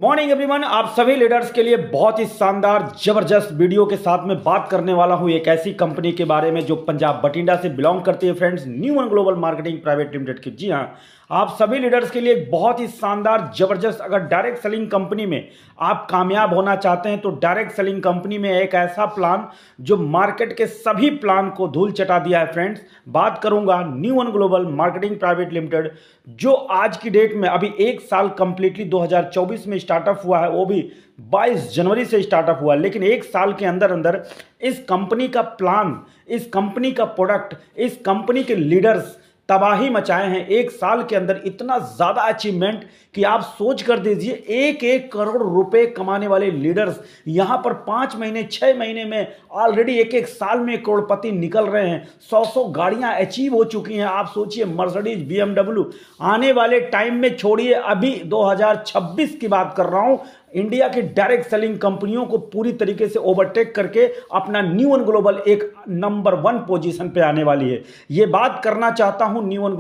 Morning everyone, आप सभी leaders के लिए बहुत ही शानदार जबरदस्त वीडियो के साथ में बात करने वाला हूं एक ऐसी कंपनी के बारे में जो पंजाब बठिंडा से बिलोंग करती है friends, new one global marketing private limited की। जी हां, आप सभी लीडर्स के लिए एक बहुत ही शानदार जबरदस्त, अगर डायरेक्ट सेलिंग कंपनी में आप कामयाब होना चाहते हैं तो डायरेक्ट सेलिंग कंपनी में एक ऐसा प्लान जो मार्केट के सभी प्लान को धूल चटा दिया है फ्रेंड्स। बात करूंगा new one global marketing private limited, जो आज की डेट में अभी एक साल कंप्लीटली 2024 में स्टार्टअप हुआ है, वो भी 22 जनवरी से स्टार्टअप हुआ है। लेकिन एक साल के अंदर अंदर इस कंपनी का प्लान, इस कंपनी का प्रोडक्ट, इस कंपनी के लीडर्स तबाही मचाए हैं। एक साल के अंदर इतना ज्यादा अचीवमेंट कि आप सोच कर दीजिए, एक एक करोड़ रुपए कमाने वाले लीडर्स यहां पर 5 महीने 6 महीने में ऑलरेडी एक एक साल में करोड़पति निकल रहे हैं। 100 गाड़ियां अचीव हो चुकी हैं। आप सोचिए, मर्सिडीज, BMW आने वाले टाइम में, छोड़िए अभी 2026 की बात कर रहा हूं, इंडिया की डायरेक्ट सेलिंग कंपनियों को पूरी तरीके से ओवरटेक करके अपना न्यू वन ग्लोबल एक नंबर 1 पोजीशन पे आने वाली है। ये बात करना चाहता हूं न्यू वन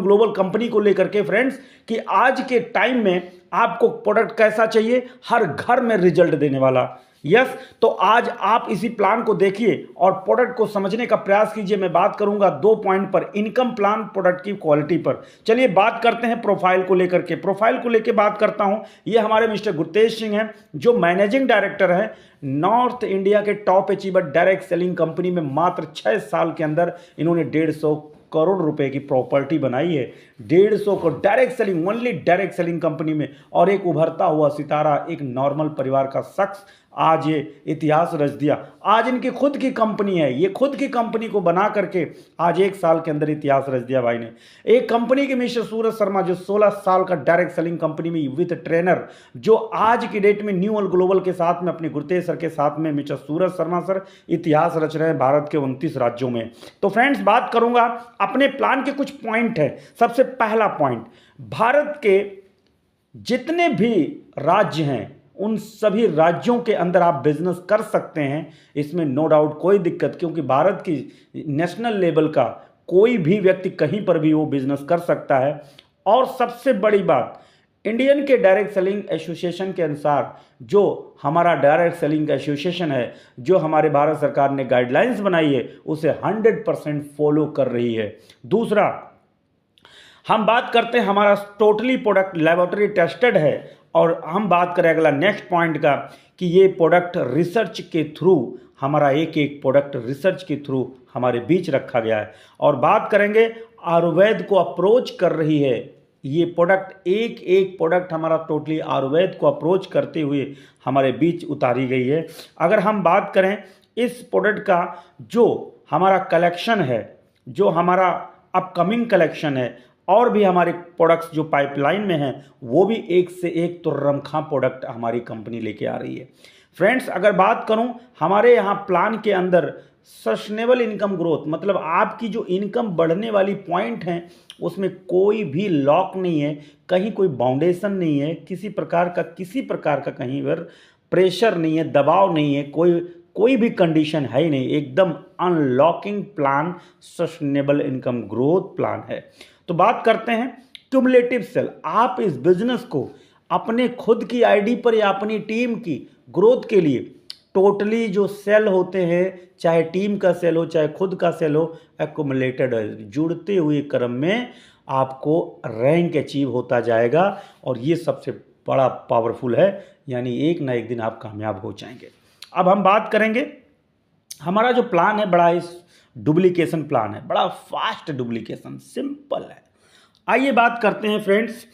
ग्लोबल कंपनी को लेकर के फ्रेंड्स, कि आज के टाइम में आपको प्रोडक्ट कैसा चाहिए, हर घर में रिजल्ट देने वाला। यस, तो आज आप इसी प्लान को देखिए और प्रोडक्ट को समझने का प्रयास कीजिए। मैं बात करूंगा 2 पॉइंट पर, इनकम प्लान, प्रोडक्ट की क्वालिटी पर। चलिए बात करते हैं प्रोफाइल को लेकर के। प्रोफाइल को लेकर बात करता हूं, ये हमारे मिस्टर गुरतेज सिंह हैं, जो मैनेजिंग डायरेक्टर हैं नॉर्थ इंडिया के top achiever direct selling company में। मात्र 6 साल के अंदर इन्होंने 150 करोड़ रुपए की प्रॉपर्टी बनाई है। 150 को direct selling, only direct selling company में। और एक उभरता हुआ सितारा, एक नॉर्मल परिवार का शख्स आज ये इतिहास रच दिया। आज इनकी खुद की कंपनी है, ये खुद की कंपनी को बना करके आज एक साल के अंदर इतिहास रच दिया भाई ने। एक कंपनी के मिस्टर सूरज शर्मा, जो 16 साल का डायरेक्ट सेलिंग कंपनी में विद ट्रेनर, जो आज की डेट में न्यू वन ग्लोबल के साथ में, अपने गुरतेज सर के साथ में, मिस्टर सूरज शर्मा सर इतिहास रच रहे हैं भारत के 29 राज्यों में। तो फ्रेंड्स, बात करूंगा अपने प्लान के कुछ पॉइंट है। सबसे पहला पॉइंट, भारत के जितने भी राज्य हैं उन सभी राज्यों के अंदर आप बिजनेस कर सकते हैं, इसमें नो डाउट कोई दिक्कत, क्योंकि भारत की नेशनल लेवल का कोई भी व्यक्ति कहीं पर भी वो बिजनेस कर सकता है। और सबसे बड़ी बात, इंडियन के डायरेक्ट सेलिंग एसोसिएशन के अनुसार, जो हमारा डायरेक्ट सेलिंग एसोसिएशन है, जो हमारे भारत सरकार ने गाइडलाइंस बनाई है, उसे 100% फॉलो कर रही है। दूसरा, हम बात करते हैं, हमारा टोटली प्रोडक्ट लेबोरेटरी टेस्टेड है। और हम बात करें अगला नेक्स्ट पॉइंट का, कि ये प्रोडक्ट रिसर्च के थ्रू, हमारा एक एक प्रोडक्ट रिसर्च के थ्रू हमारे बीच रखा गया है। और बात करेंगे, आयुर्वेद को अप्रोच कर रही है ये प्रोडक्ट, एक एक प्रोडक्ट हमारा टोटली आयुर्वेद को अप्रोच करते हुए हमारे बीच उतारी गई है। अगर हम बात करें इस प्रोडक्ट का, जो हमारा कलेक्शन है, जो हमारा अपकमिंग कलेक्शन है, और भी हमारे प्रोडक्ट्स जो पाइपलाइन में हैं, वो भी एक से एक तुर्रमखा प्रोडक्ट हमारी कंपनी लेके आ रही है। फ्रेंड्स, अगर बात करूं, हमारे यहाँ प्लान के अंदर सस्टेनेबल इनकम ग्रोथ, मतलब आपकी जो इनकम बढ़ने वाली पॉइंट हैं, उसमें कोई भी लॉक नहीं है, कहीं कोई बाउंडेशन नहीं है, किसी प्रकार का कहीं पर प्रेशर नहीं है, दबाव नहीं है, कोई भी कंडीशन है ही नहीं। एकदम unlocking plan, sustainable income growth plan है। तो बात करते हैं क्यूमुलेटिव सेल। आप इस बिजनेस को अपने खुद की आईडी पर या अपनी टीम की ग्रोथ के लिए टोटली जो सेल होते हैं, चाहे टीम का सेल हो चाहे खुद का सेल हो, एक्यूमुलेटेड है, जुड़ते हुए क्रम में आपको रैंक अचीव होता जाएगा। और ये सबसे बड़ा पावरफुल है, यानी एक ना एक दिन आप कामयाब हो जाएंगे। अब हम बात करेंगे, हमारा जो प्लान है बड़ा इस डुप्लीकेशन प्लान है, बड़ा फास्ट डुप्लीकेशन, सिंपल है। आइए बात करते हैं फ्रेंड्स।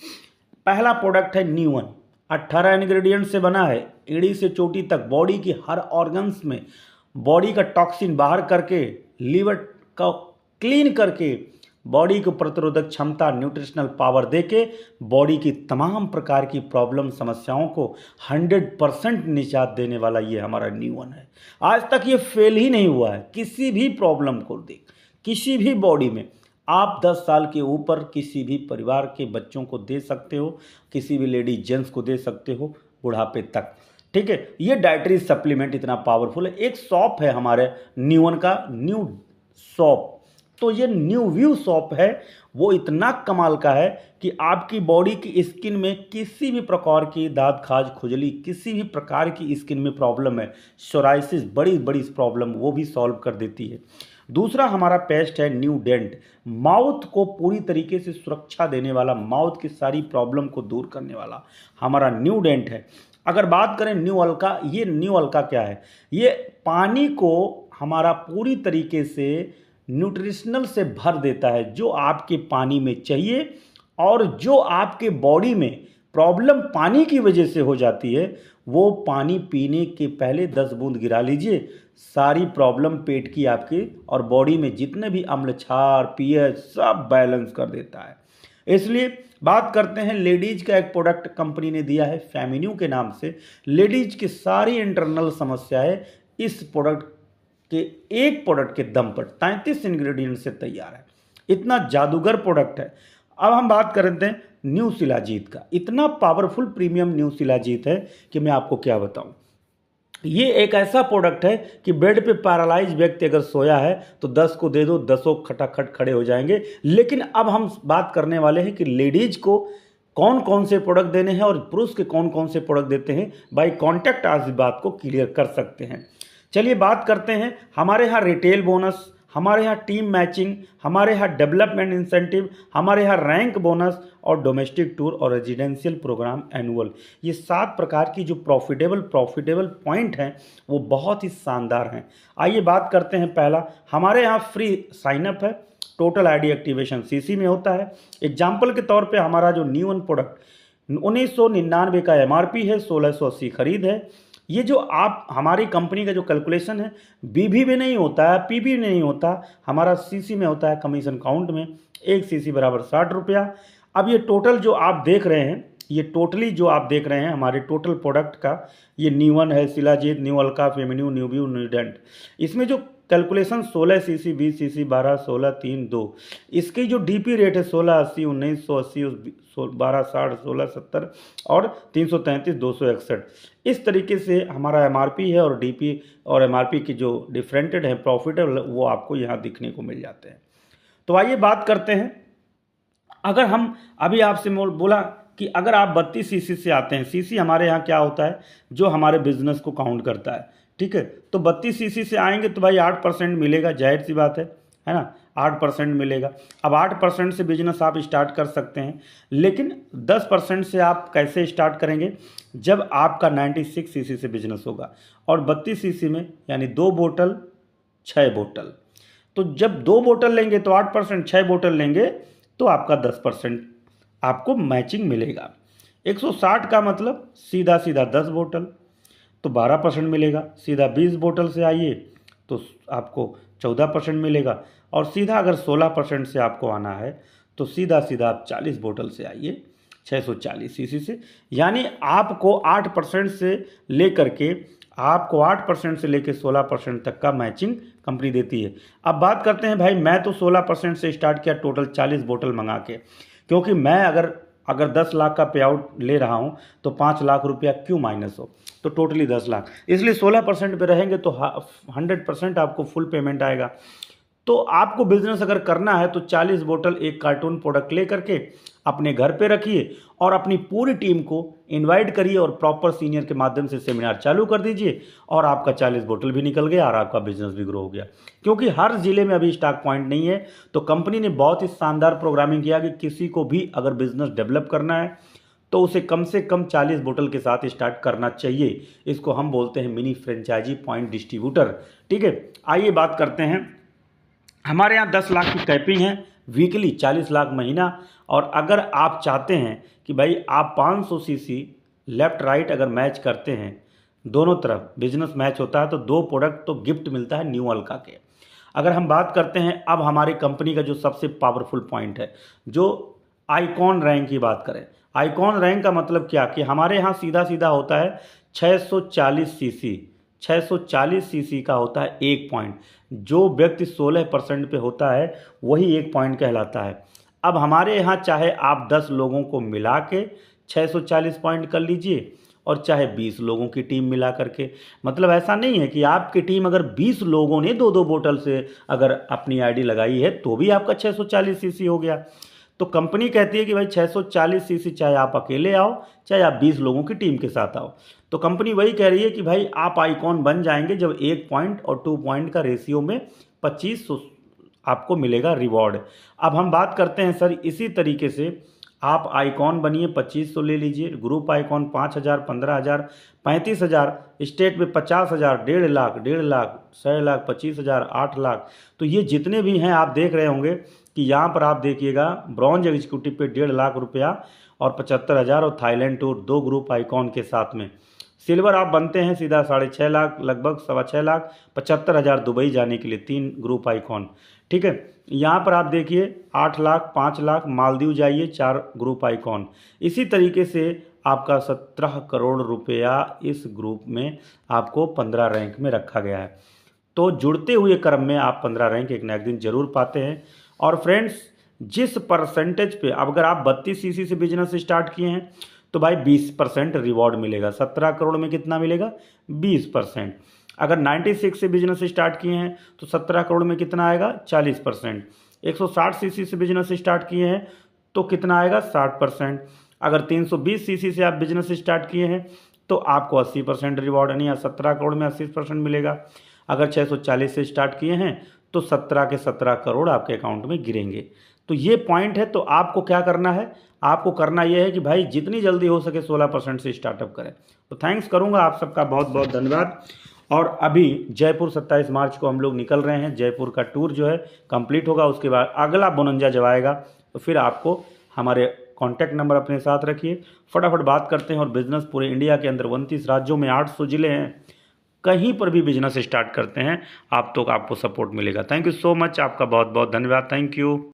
पहला प्रोडक्ट है न्यू वन, 18 इंग्रेडिएंट से बना है। एड़ी से चोटी तक बॉडी की हर ऑर्गन्स में बॉडी का टॉक्सिन बाहर करके, लीवर का क्लीन करके, बॉडी को प्रतिरोधक क्षमता, न्यूट्रिशनल पावर देके बॉडी की तमाम प्रकार की प्रॉब्लम, समस्याओं को 100% निजात देने वाला ये हमारा न्यू वन है। आज तक ये फेल ही नहीं हुआ है किसी भी प्रॉब्लम को देख, किसी भी बॉडी में। आप 10 साल के ऊपर किसी भी परिवार के बच्चों को दे सकते हो, किसी भी लेडी जेंट्स को दे सकते हो, बुढ़ापे तक। ठीक है, ये डाइटरी सप्लीमेंट इतना पावरफुल है। एक शॉप है हमारे न्यू वन का, न्यू शॉप, तो ये न्यू व्यू सोप है, वो इतना कमाल का है कि आपकी बॉडी की स्किन में किसी भी प्रकार की दाद खाज खुजली, किसी भी प्रकार की स्किन में प्रॉब्लम है, सोराइसिस, बड़ी बड़ी प्रॉब्लम, वो भी सॉल्व कर देती है। दूसरा हमारा पेस्ट है न्यू डेंट, माउथ को पूरी तरीके से सुरक्षा देने वाला, माउथ की सारी प्रॉब्लम को दूर करने वाला हमारा न्यू डेंट है। अगर बात करें न्यू अल्का, ये न्यू अल्का क्या है? ये पानी को हमारा पूरी तरीके से न्यूट्रिशनल से भर देता है, जो आपके पानी में चाहिए और जो आपके बॉडी में प्रॉब्लम पानी की वजह से हो जाती है, वो पानी पीने के पहले 10 बूंद गिरा लीजिए, सारी प्रॉब्लम पेट की आपके और बॉडी में जितने भी अम्ल क्षार पीएच सब बैलेंस कर देता है। इसलिए बात करते हैं लेडीज का एक प्रोडक्ट कंपनी ने दिया है फेमिन्यू के नाम से। लेडीज की सारी इंटरनल समस्याएं इस प्रोडक्ट के एक प्रोडक्ट के दम पर 33 इंग्रेडिएंट से तैयार है। इतना जादूगर प्रोडक्ट है। अब हम बात करते हैं न्यू शिलाजीत का। इतना पावरफुल प्रीमियम न्यू शिलाजीत है कि मैं आपको क्या बताऊं। ये एक ऐसा प्रोडक्ट है कि बेड पे पैरालाइज व्यक्ति अगर सोया है तो 10 को दे दो, 10 खटाखट खड़े हो जाएंगे। लेकिन अब हम बात करने वाले हैं कि लेडीज को कौन कौन से प्रोडक्ट देने हैं और पुरुष के कौन कौन से प्रोडक्ट देते हैं। बाय कॉन्टैक्ट आज इस बात को क्लियर कर सकते हैं। चलिए बात करते हैं। हमारे यहाँ रिटेल बोनस, हमारे यहाँ टीम मैचिंग, हमारे यहाँ डेवलपमेंट इंसेंटिव, हमारे यहाँ रैंक बोनस और डोमेस्टिक टूर और रेजिडेंशियल प्रोग्राम एनुअल, ये 7 प्रकार की जो प्रॉफिटेबल पॉइंट हैं वो बहुत ही शानदार हैं। आइए बात करते हैं। पहला, हमारे यहाँ फ्री साइनअप है, टोटल आईडी एक्टिवेशन सीसी में होता है। एग्जाम्पल के तौर पे हमारा जो न्यू वन प्रोडक्ट 1999 का एमआरपी है, 1680 खरीद है। ये जो आप हमारी कंपनी का जो कैलकुलेशन है बीबी में नहीं होता है, पीबी में नहीं होता, हमारा सीसी में होता है, कमीशन काउंट में। 1 सीसी बराबर 60 रुपया। अब ये टोटल जो आप देख रहे हैं, ये टोटली जो आप देख रहे हैं हमारे टोटल प्रोडक्ट का, ये न्यू वन है, Shilajit, new Alka, feminew, new view, new dent. इसमें जो कैलकुलेशन 16 सीसी, 20 सीसी, 12, 16, 3, 2, इसकी जो डीपी रेट है 1680, 1980, 1260, 1670 और 333, 261। इस तरीके से हमारा एमआरपी है और डीपी और एमआरपी की जो डिफरेंटेड है प्रॉफिटेबल, वो आपको यहाँ दिखने को मिल जाते हैं। तो आइए बात करते हैं। अगर हम अभी आपसे बोला कि अगर आप 32 सीसी से आते हैं, सीसी हमारे यहाँ क्या होता है, जो हमारे बिजनेस को काउंट करता है, ठीक है। तो 32 सीसी से आएंगे तो भाई 8% मिलेगा, जाहिर सी बात है ना, 8% मिलेगा। अब 8% से बिजनेस आप स्टार्ट कर सकते हैं, लेकिन 10% से आप कैसे स्टार्ट करेंगे? जब आपका 96 सीसी से बिजनेस होगा और 32 सीसी में यानी 2 बोतल 6 बोतल, तो जब 2 बोतल लेंगे तो 8%, 6 बोतल लेंगे तो आपका 10% आपको मैचिंग मिलेगा। 160 का मतलब सीधा सीधा 10 बोतल तो 12% मिलेगा। सीधा 20 बोतल से आइए तो आपको 14% मिलेगा। और सीधा अगर 16% से आपको आना है तो सीधा सीधा आप 40 बोतल से आइए 640 सीसी से। यानी आपको 8% से लेकर के 16% तक का मैचिंग कंपनी देती है। अब बात करते हैं भाई, मैं तो 16% से स्टार्ट किया टोटल 40 बोतल मंगा के, क्योंकि मैं अगर 10 लाख का पे आउट ले रहा हूं तो 5 लाख रुपया क्यों माइनस हो, तो टोटली 10 लाख, इसलिए 16% पे रहेंगे तो 100% आपको फुल पेमेंट आएगा। तो आपको बिजनेस अगर करना है तो 40 बोतल एक कार्टून प्रोडक्ट ले करके अपने घर पे रखिए और अपनी पूरी टीम को इनवाइट करिए और प्रॉपर सीनियर के माध्यम से सेमिनार चालू कर दीजिए और आपका 40 बोतल भी निकल गया और आपका बिजनेस भी ग्रो हो गया। क्योंकि हर जिले में अभी स्टॉक पॉइंट नहीं है, तो कंपनी ने बहुत ही शानदार प्रोग्रामिंग किया कि किसी को भी अगर बिजनेस डेवलप करना है तो उसे कम से कम 40 बोतल के साथ स्टार्ट करना चाहिए। इसको हम बोलते हैं मिनी फ्रेंचाइजी पॉइंट डिस्ट्रीब्यूटर, ठीक है। आइए बात करते हैं। हमारे यहाँ 10 लाख की कैपिंग है वीकली, 40 लाख महीना। और अगर आप चाहते हैं कि भाई आप 500 सीसी लेफ्ट राइट अगर मैच करते हैं, दोनों तरफ बिजनेस मैच होता है, तो 2 प्रोडक्ट तो गिफ्ट मिलता है न्यू अल्का के। अगर हम बात करते हैं अब हमारी कंपनी का जो सबसे पावरफुल पॉइंट है, जो आइकॉन रैंक की बात करें, आइकॉन रैंक का मतलब क्या कि हमारे यहाँ सीधा सीधा होता है 640 सीसी, 640 सीसी का होता है 1 पॉइंट। जो व्यक्ति 16% पे होता है वही 1 पॉइंट कहलाता है। अब हमारे यहाँ चाहे आप 10 लोगों को मिला के 640 पॉइंट कर लीजिए और चाहे 20 लोगों की टीम मिला करके। मतलब ऐसा नहीं है कि आपकी टीम अगर 20 लोगों ने 2-2 बोतल से अगर अपनी आईडी लगाई है तो भी आपका 640 सीसी हो गया। तो कंपनी कहती है कि भाई 640 सीसी चाहे आप अकेले आओ चाहे आप 20 लोगों की टीम के साथ आओ। तो कंपनी वही कह रही है कि भाई आप आइकॉन बन जाएंगे जब 1 पॉइंट और 2 पॉइंट का रेशियो में 25 आपको मिलेगा रिवॉर्ड। अब हम बात करते हैं सर इसी तरीके से आप आइकॉन बनिए 2500 ले लीजिए, ग्रुप आइकॉन 5000, 15000, 35000, स्टेट में 50000, 1.5 लाख, 1.5 लाख, 100 लाख, 25,000, 8 लाख। तो ये जितने भी हैं आप देख रहे होंगे कि यहाँ पर आप देखिएगा ब्रॉन्ज एग्जीक्यूटिव पे 1.5 लाख रुपया और 75,000 और थाईलैंड टूर 2 ग्रुप आइकॉन के साथ में। सिल्वर आप बनते हैं सीधा 6.5 लाख, लगभग 6.25 लाख, 75,000 दुबई जाने के लिए 3 ग्रुप आइकॉन। ठीक है, यहाँ पर आप देखिए 8 लाख, 5 लाख, मालदीव जाइए 4 ग्रुप आइकॉन। इसी तरीके से आपका 17 करोड़ रुपया इस ग्रुप में आपको 15 रैंक में रखा गया है। तो जुड़ते हुए क्रम में आप 15 रैंक एक ना एक दिन जरूर पाते हैं। और फ्रेंड्स जिस परसेंटेज पे अगर आप 32 सीसी से बिजनेस स्टार्ट किए हैं तो भाई 20% रिवॉर्ड मिलेगा। 17 करोड़ में कितना मिलेगा? 20%। अगर 96 से बिजनेस स्टार्ट किए हैं तो 17 करोड़ में कितना आएगा? 40%। 160 सीसी से बिजनेस स्टार्ट किए हैं तो कितना आएगा? 60%। अगर 320 सीसी से आप बिजनेस स्टार्ट किए हैं तो आपको 80% रिवॉर्ड यानी 17 करोड़ में 80% मिलेगा। अगर 640 से स्टार्ट किए हैं तो 17 के 17 करोड़ आपके अकाउंट में गिरेंगे। तो ये पॉइंट है। तो आपको क्या करना है? आपको करना यह है कि भाई जितनी जल्दी हो सके 16% से स्टार्टअप करें। तो थैंक्स करूंगा आप सबका, बहुत बहुत धन्यवाद। और अभी जयपुर 27 मार्च को हम लोग निकल रहे हैं। जयपुर का टूर जो है कंप्लीट होगा, उसके बाद अगला बोनंजा जब आएगा तो फिर आपको हमारे कॉन्टैक्ट नंबर अपने साथ रखिए। फटाफट बात करते हैं और बिजनेस पूरे इंडिया के अंदर 29 राज्यों में 800 जिले हैं, कहीं पर भी बिजनेस स्टार्ट करते हैं आप तो आपको सपोर्ट मिलेगा। थैंक यू सो मच, आपका बहुत बहुत धन्यवाद। Thank you.